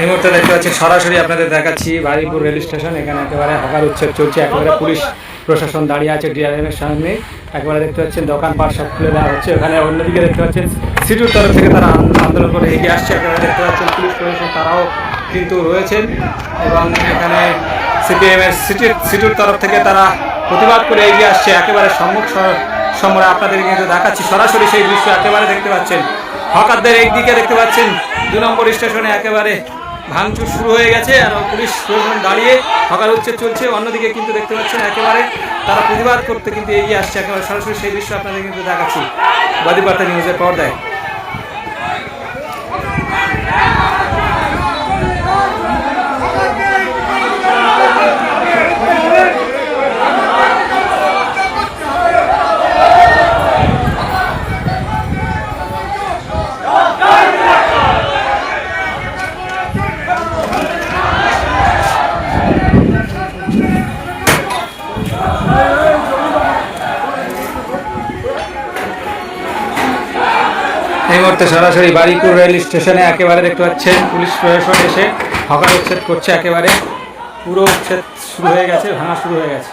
এই মুহূর্তে দেখতে পাচ্ছি সরাসরি আপনাদের দেখাচ্ছি বারুইপুর রেল স্টেশন। এখানে একেবারে হকার উচ্ছেদ চলছে, একেবারে পুলিশ প্রশাসন দাঁড়িয়ে আছে ডিআরএমের সামনে। একেবারে দেখতে পাচ্ছেন দোকানপাট সব খুলে দেওয়া হচ্ছে। ওখানে অন্যদিকে দেখতে পাচ্ছেন সিটুর তরফ থেকে তারা আন্দোলন করে এগিয়ে আসছে। একেবারে দেখতে পাচ্ছেন পুলিশ প্রশাসন তারাও কিন্তু রয়েছেন এবং এখানে সিপিএমের সিটুর তরফ থেকে তারা প্রতিবাদ করে এগিয়ে আসছে। একেবারে সম্মুখ সমরে আপনাদের কিন্তু দেখাচ্ছি সরাসরি সেই দৃশ্য একেবারে দেখতে পাচ্ছেন। হকারদের একদিকে দেখতে পাচ্ছেন 2 নম্বর স্টেশনে একেবারে ভাঙচুর শুরু হয়ে গেছে আর পুলিশ প্রশাসন দাঁড়িয়ে হকার উচ্ছেদ চলছে। অন্যদিকে কিন্তু দেখতে পাচ্ছেন একেবারে তারা প্রতিবাদ করতে কিন্তু এগিয়ে আসছে। একেবারে সরাসরি সেই দৃশ্য আপনাদের কিন্তু দেখাচ্ছি বাদীবার্তা নিউজের পর্দায়। এই মুহূর্তে সরাসরি বারুইপুর রেল স্টেশনে একেবারে দেখতে পাচ্ছেন পুলিশ প্রশাসন এসে হকার উচ্ছেদ করছে। একেবারে পুরো উচ্ছেদ শুরু হয়ে গেছে, ভাঙা শুরু হয়ে গেছে।